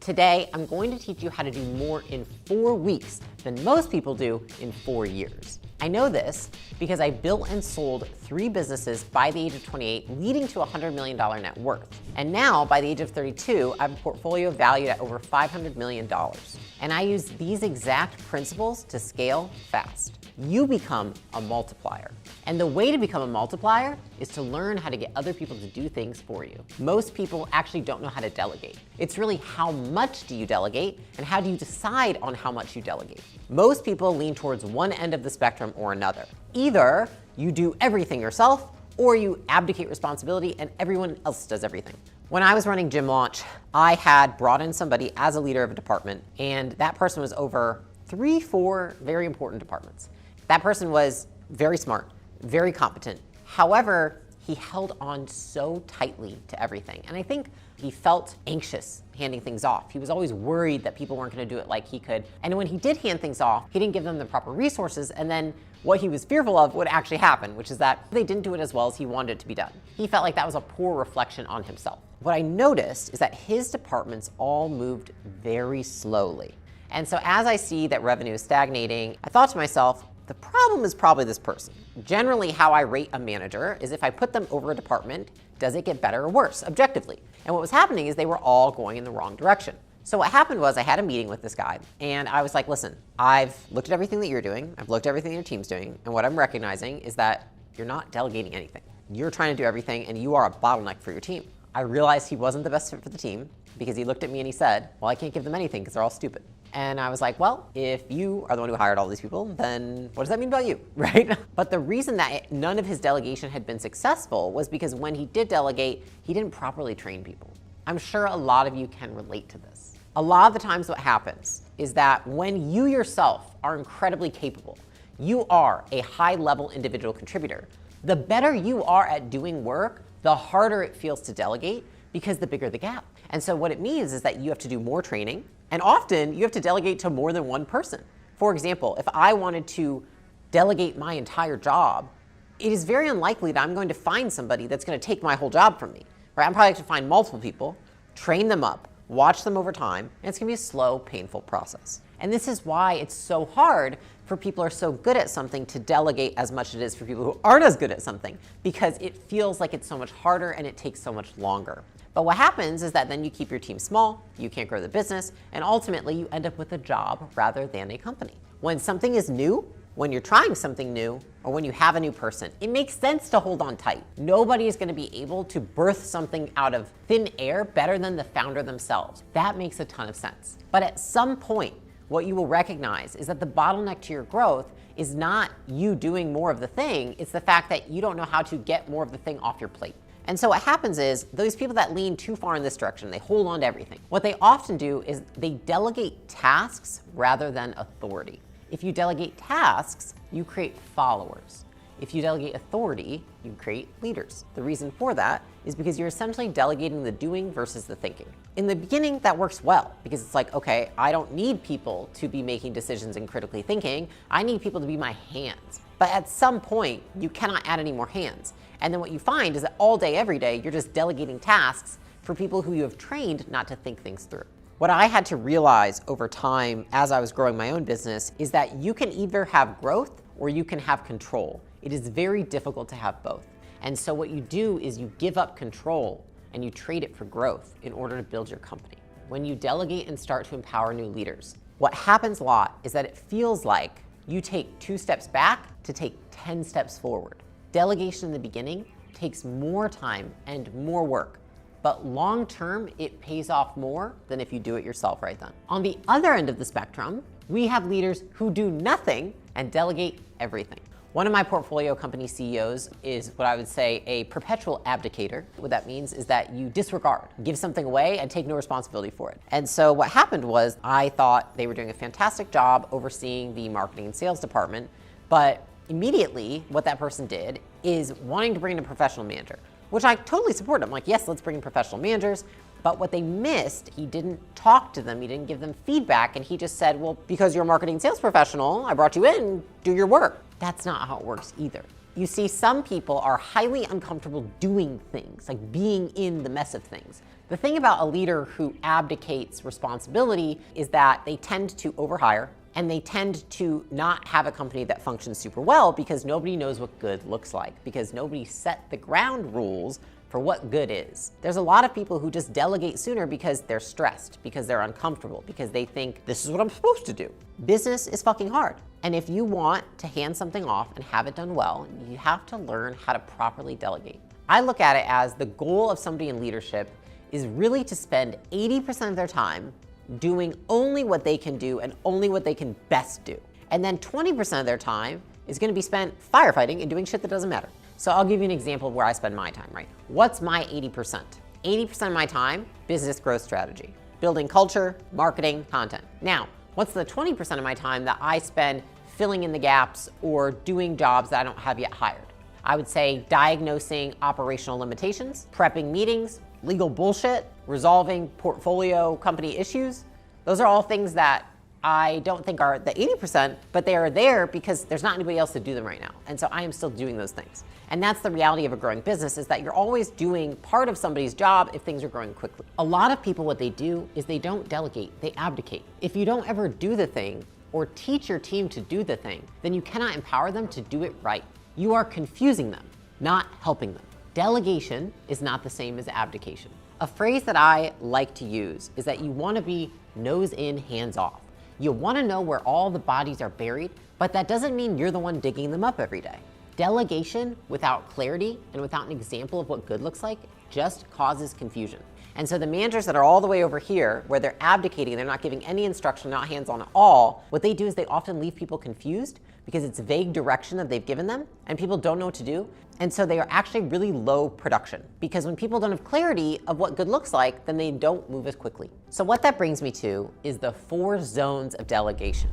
Today, I'm going to teach you how to do more in 4 weeks than most people do in 4 years. I know this because I built and sold 3 businesses by the age of 28, leading to a $100 million net worth. And now, by the age of 32, I have a portfolio valued at over $500 million. And I use these exact principles to scale fast. You become a multiplier. And the way to become a multiplier is to learn how to get other people to do things for you. Most people actually don't know how to delegate. It's really how much do you delegate and how do you decide on how much you delegate. Most people lean towards one end of the spectrum or another. Either you do everything yourself or you abdicate responsibility and everyone else does everything. When I was running Gym Launch, I had brought in somebody as a leader of a department, and that person was over 3-4 very important departments. That person was very smart, very competent. However, he held on so tightly to everything. And I think he felt anxious handing things off. He was always worried that people weren't going to do it like he could. And when he did hand things off, he didn't give them the proper resources. And then what he was fearful of would actually happen, which is that they didn't do it as well as he wanted it to be done. He felt like that was a poor reflection on himself. What I noticed is that his departments all moved very slowly. And so as I see that revenue is stagnating, I thought to myself, the problem is probably this person. Generally, how I rate a manager is if I put them over a department, does it get better or worse, objectively? And what was happening is they were all going in the wrong direction. So what happened was I had a meeting with this guy, and I was like, listen, I've looked at everything that you're doing, I've looked at everything your team's doing, and what I'm recognizing is that you're not delegating anything. You're trying to do everything, and you are a bottleneck for your team. I realized he wasn't the best fit for the team because he looked at me and he said, well, I can't give them anything because they're all stupid. And I was like, well, if you are the one who hired all these people, then what does that mean about you, right? But the reason that none of his delegation had been successful was because when he did delegate, he didn't properly train people. I'm sure a lot of you can relate to this. A lot of the times what happens is that when you yourself are incredibly capable, you are a high-level individual contributor, the better you are at doing work, the harder it feels to delegate because the bigger the gap. And so what it means is that you have to do more training, and often you have to delegate to more than one person. For example, if I wanted to delegate my entire job, it is very unlikely that I'm going to find somebody that's going to take my whole job from me. Right? I'm probably going to find multiple people, train them up, watch them over time, and it's going to be a slow, painful process. And this is why it's so hard for people who are so good at something to delegate as much as it is for people who aren't as good at something, because it feels like it's so much harder and it takes so much longer. But what happens is that then you keep your team small, you can't grow the business, and ultimately you end up with a job rather than a company. When something is new, when you're trying something new, or when you have a new person, it makes sense to hold on tight. Nobody is going to be able to birth something out of thin air better than the founder themselves. That makes a ton of sense. But at some point, what you will recognize is that the bottleneck to your growth is not you doing more of the thing, it's the fact that you don't know how to get more of the thing off your plate. And so what happens is those people that lean too far in this direction, they hold on to everything. What they often do is they delegate tasks rather than authority. If you delegate tasks, you create followers. If you delegate authority, you create leaders. The reason for that is because you're essentially delegating the doing versus the thinking. In the beginning, that works well because it's like, okay, I don't need people to be making decisions and critically thinking. I need people to be my hands. But at some point, you cannot add any more hands. And then what you find is that all day, every day, you're just delegating tasks for people who you have trained not to think things through. What I had to realize over time as I was growing my own business is that you can either have growth or you can have control. It is very difficult to have both. And so what you do is you give up control and you trade it for growth in order to build your company. When you delegate and start to empower new leaders, what happens a lot is that it feels like you take 2 steps back to take 10 steps forward. Delegation in the beginning takes more time and more work, but long term, it pays off more than if you do it yourself right then. On the other end of the spectrum, we have leaders who do nothing and delegate everything. One of my portfolio company CEOs is what I would say a perpetual abdicator. What that means is that you disregard, give something away and take no responsibility for it. And so what happened was I thought they were doing a fantastic job overseeing the marketing and sales department, but immediately what that person did is wanting to bring in a professional manager, which I totally support. I'm like, yes, let's bring in professional managers. But what they missed, he didn't talk to them, he didn't give them feedback, and he just said, well, because you're a marketing sales professional, I brought you in, do your work. That's not how it works either. You see, some people are highly uncomfortable doing things, like being in the mess of things. The thing about a leader who abdicates responsibility is that they tend to overhire and they tend to not have a company that functions super well because nobody knows what good looks like, because nobody set the ground rules for what good is. There's a lot of people who just delegate sooner because they're stressed, because they're uncomfortable, because they think this is what I'm supposed to do. Business is fucking hard. And if you want to hand something off and have it done well, you have to learn how to properly delegate. I look at it as the goal of somebody in leadership is really to spend 80% of their time doing only what they can do and only what they can best do. And then 20% of their time is gonna be spent firefighting and doing shit that doesn't matter. So I'll give you an example of where I spend my time, right? What's my 80%? 80% of my time, business growth strategy, building culture, marketing, content. Now, what's the 20% of my time that I spend filling in the gaps or doing jobs that I don't have yet hired? I would say diagnosing operational limitations, prepping meetings, legal bullshit, resolving portfolio company issues. Those are all things that I don't think are the 80%, but they are there because there's not anybody else to do them right now. And so I am still doing those things. And that's the reality of a growing business, is that you're always doing part of somebody's job if things are growing quickly. A lot of people, what they do is they don't delegate, they abdicate. If you don't ever do the thing or teach your team to do the thing, then you cannot empower them to do it right. You are confusing them, not helping them. Delegation is not the same as abdication. A phrase that I like to use is that you want to be nose in, hands off. You want to know where all the bodies are buried, but that doesn't mean you're the one digging them up every day. Delegation without clarity and without an example of what good looks like just causes confusion. And so the managers that are all the way over here, where they're abdicating, they're not giving any instruction, not hands-on at all, what they do is they often leave people confused because it's vague direction that they've given them and people don't know what to do. And so they are actually really low production, because when people don't have clarity of what good looks like, then they don't move as quickly. So what that brings me to is the 4 zones of delegation.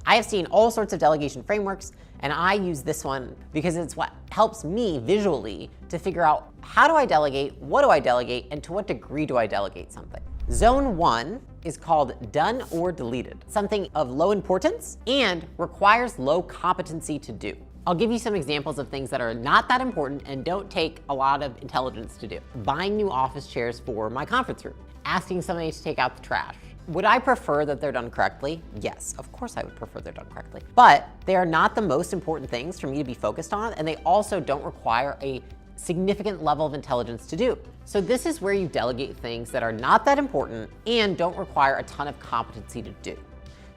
I have seen all sorts of delegation frameworks, and I use this one because it's what helps me visually to figure out how do I delegate, what do I delegate, and to what degree do I delegate something. Zone 1 is called done or deleted, something of low importance and requires low competency to do. I'll give you some examples of things that are not that important and don't take a lot of intelligence to do. Buying new office chairs for my conference room, asking somebody to take out the trash. Would I prefer that they're done correctly? Yes, of course I would prefer they're done correctly. But they are not the most important things for me to be focused on, and they also don't require a significant level of intelligence to do. So this is where you delegate things that are not that important and don't require a ton of competency to do.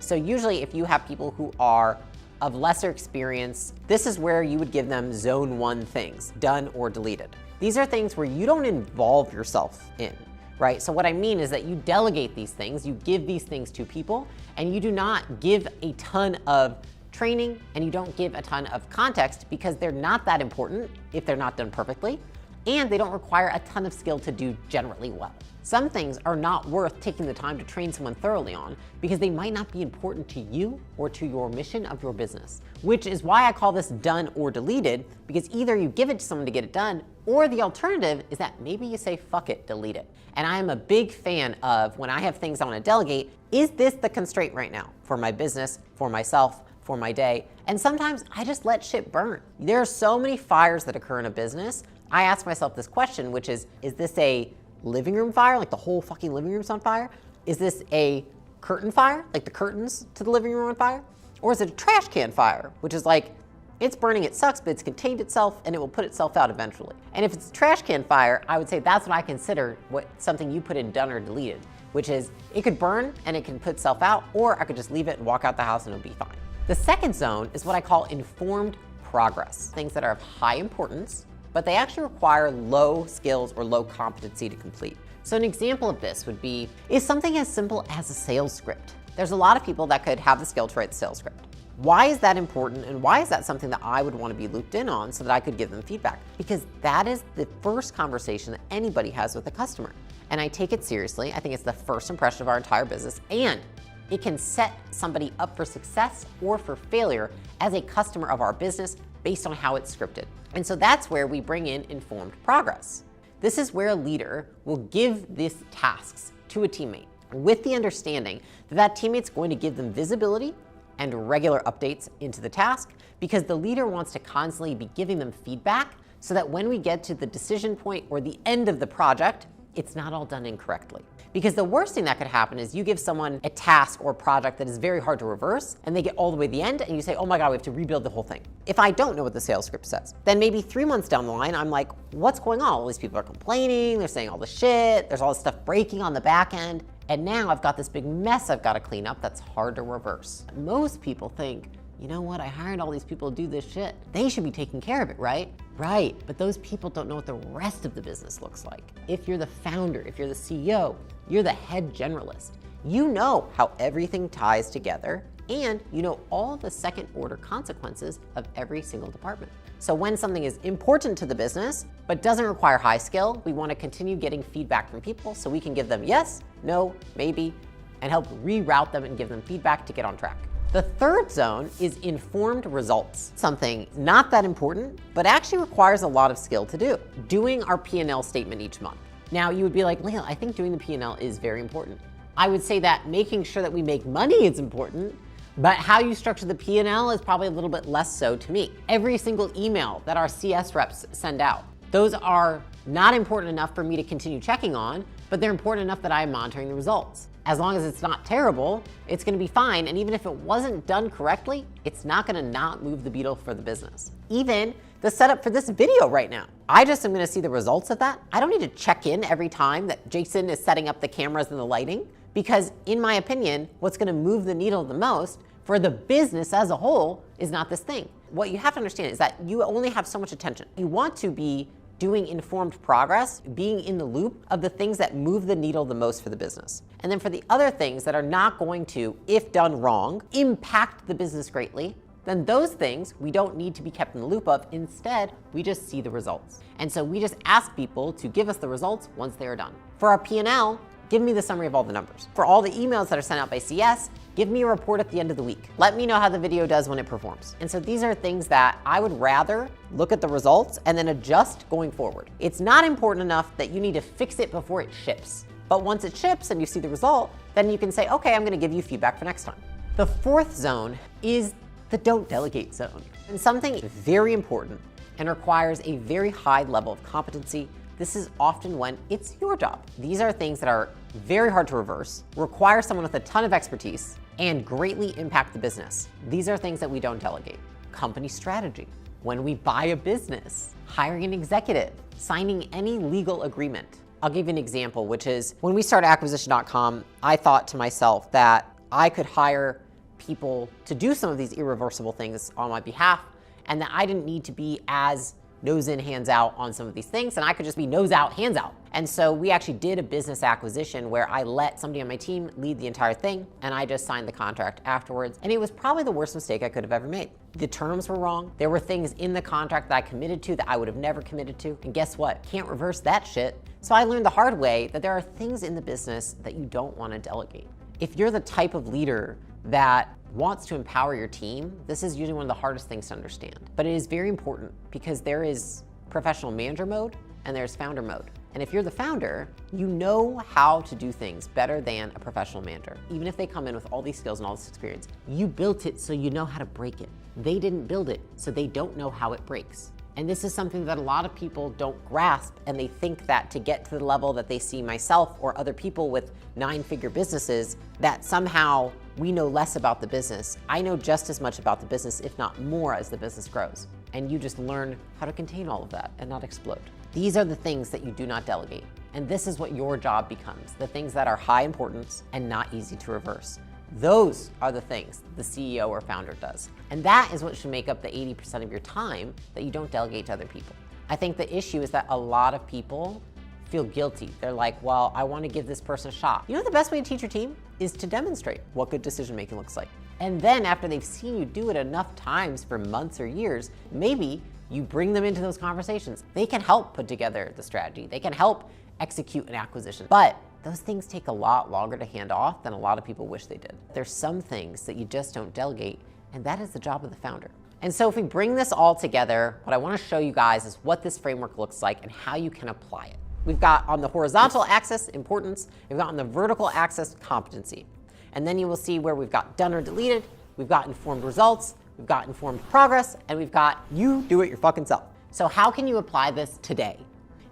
So usually if you have people who are of lesser experience, this is where you would give them zone 1 things, done or deleted. These are things where you don't involve yourself in, right? So what I mean is that you delegate these things, you give these things to people, and you do not give a ton of training and you don't give a ton of context because they're not that important if they're not done perfectly, and they don't require a ton of skill to do generally well. Some things are not worth taking the time to train someone thoroughly on because they might not be important to you or to your mission of your business, which is why I call this done or deleted, because either you give it to someone to get it done, or the alternative is that maybe you say, fuck it, delete it. And I am a big fan of, when I have things I want to delegate, is this the constraint right now for my business, for myself, for my day? And sometimes I just let shit burn. There are so many fires that occur in a business. I ask myself this question, which is this a living room fire, like the whole fucking living room's on fire? Is this a curtain fire, like the curtains to the living room on fire? Or is it a trash can fire, which is like, it's burning, it sucks, but it's contained itself and it will put itself out eventually. And if it's a trash can fire, I would say that's what I consider something you put in done or deleted, which is it could burn and it can put itself out, or I could just leave it and walk out the house and it'll be fine. The second zone is what I call informed progress, things that are of high importance, but they actually require low skills or low competency to complete. So an example of this would be, is something as simple as a sales script. There's a lot of people that could have the skill to write the sales script. Why is that important, and why is that something that I would want to be looped in on so that I could give them feedback? Because that is the first conversation that anybody has with a customer. And I take it seriously. I think it's the first impression of our entire business, and it can set somebody up for success or for failure as a customer of our business based on how it's scripted. And so that's where we bring in informed progress. This is where a leader will give these tasks to a teammate with the understanding that that teammate's going to give them visibility and regular updates into the task, because the leader wants to constantly be giving them feedback so that when we get to the decision point or the end of the project, it's not all done incorrectly. Because the worst thing that could happen is you give someone a task or project that is very hard to reverse, and they get all the way to the end, and you say, oh my God, we have to rebuild the whole thing. If I don't know what the sales script says, then maybe 3 months down the line, I'm like, what's going on? All these people are complaining, they're saying all the shit, there's all this stuff breaking on the back end, and now I've got this big mess I've got to clean up that's hard to reverse. Most people think, you know what, I hired all these people to do this shit. They should be taking care of it, right? Right, but those people don't know what the rest of the business looks like. If you're the founder, if you're the CEO, you're the head generalist. You know how everything ties together, and you know all the second order consequences of every single department. So when something is important to the business, but doesn't require high skill, we want to continue getting feedback from people so we can give them yes, no, maybe, and help reroute them and give them feedback to get on track. The third zone is informed results. Something not that important, but actually requires a lot of skill to do. Doing our P&L statement each month. Now you would be like, Leila, I think doing the P&L is very important. I would say that making sure that we make money is important, but how you structure the P&L is probably a little bit less so to me. Every single email that our CS reps send out, those are not important enough for me to continue checking on, but they're important enough that I am monitoring the results. As long as it's not terrible, it's gonna be fine. And even if it wasn't done correctly, it's not gonna not move the needle for the business. Even the setup for this video right now. I just am gonna see the results of that. I don't need to check in every time that Jason is setting up the cameras and the lighting, because in my opinion, what's gonna move the needle the most for the business as a whole is not this thing. What you have to understand is that you only have so much attention. You want to be doing informed progress, being in the loop of the things that move the needle the most for the business. And then for the other things that are not going to, if done wrong, impact the business greatly, then those things we don't need to be kept in the loop of. Instead, we just see the results. And so we just ask people to give us the results once they are done. For our P&L, give me the summary of all the numbers. For all the emails that are sent out by CS, give me a report at the end of the week. Let me know how the video does when it performs. And so these are things that I would rather look at the results and then adjust going forward. It's not important enough that you need to fix it before it ships. But once it ships and you see the result, then you can say, okay, I'm gonna give you feedback for next time. The fourth zone is the don't delegate zone. And something very important and requires a very high level of competency. This is often when it's your job. These are things that are very hard to reverse, require someone with a ton of expertise, and greatly impact the business. These are things that we don't delegate. Company strategy, when we buy a business, hiring an executive, signing any legal agreement. I'll give you an example, which is when we started Acquisition.com, I thought to myself that I could hire people to do some of these irreversible things on my behalf, and that I didn't need to be as nose in, hands out on some of these things, and I could just be nose out, hands out. And so we actually did a business acquisition where I let somebody on my team lead the entire thing, and I just signed the contract afterwards. And it was probably the worst mistake I could have ever made. The terms were wrong. There were things in the contract that I committed to that I would have never committed to. And guess what? Can't reverse that shit. So I learned the hard way that there are things in the business that you don't want to delegate. If you're the type of leader that wants to empower your team, this is usually one of the hardest things to understand. But it is very important because there is professional manager mode and there's founder mode. And if you're the founder, you know how to do things better than a professional manager. Even if they come in with all these skills and all this experience, you built it so you know how to break it. They didn't build it, so they don't know how it breaks. And this is something that a lot of people don't grasp, and they think that to get to the level that they see myself or other people with 9-figure businesses, that somehow we know less about the business. I know just as much about the business, if not more, as the business grows. And you just learn how to contain all of that and not explode. These are the things that you do not delegate. And this is what your job becomes, the things that are high importance and not easy to reverse. Those are the things the CEO or founder does. And that is what should make up the 80% of your time that you don't delegate to other people. I think the issue is that a lot of people feel guilty. They're like, well, I want to give this person a shot. You know the best way to teach your team is to demonstrate what good decision making looks like. And then after they've seen you do it enough times for months or years, maybe you bring them into those conversations. They can help put together the strategy. They can help execute an acquisition. But those things take a lot longer to hand off than a lot of people wish they did. There's some things that you just don't delegate, and that is the job of the founder. And so if we bring this all together, what I want to show you guys is what this framework looks like and how you can apply it. We've got on the horizontal axis, importance. We've got on the vertical axis, competency. And then you will see where we've got done or deleted, we've got informed results, we've got informed progress, and we've got you do it your fucking self. So how can you apply this today?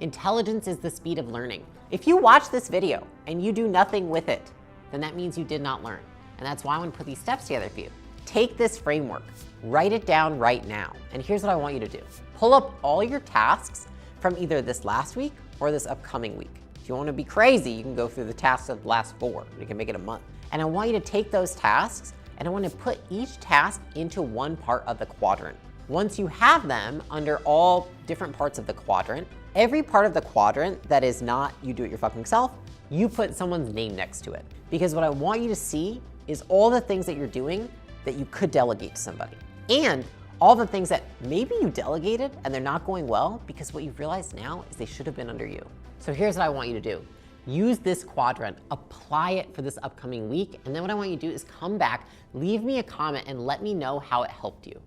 Intelligence is the speed of learning. If you watch this video and you do nothing with it, then that means you did not learn. And that's why I want to put these steps together for you. Take this framework, write it down right now. And here's what I want you to do. Pull up all your tasks from either this last week or this upcoming week. If you want to be crazy, you can go through the tasks of the last 4. You can make it a month. And I want you to take those tasks and I want to put each task into one part of the quadrant. Once you have them under all different parts of the quadrant, every part of the quadrant that is not you do it your fucking self, you put someone's name next to it. Because what I want you to see is all the things that you're doing that you could delegate to somebody. And all the things that maybe you delegated and they're not going well because what you've realized now is they should have been under you. So here's what I want you to do. Use this quadrant, apply it for this upcoming week, and then what I want you to do is come back, leave me a comment, and let me know how it helped you.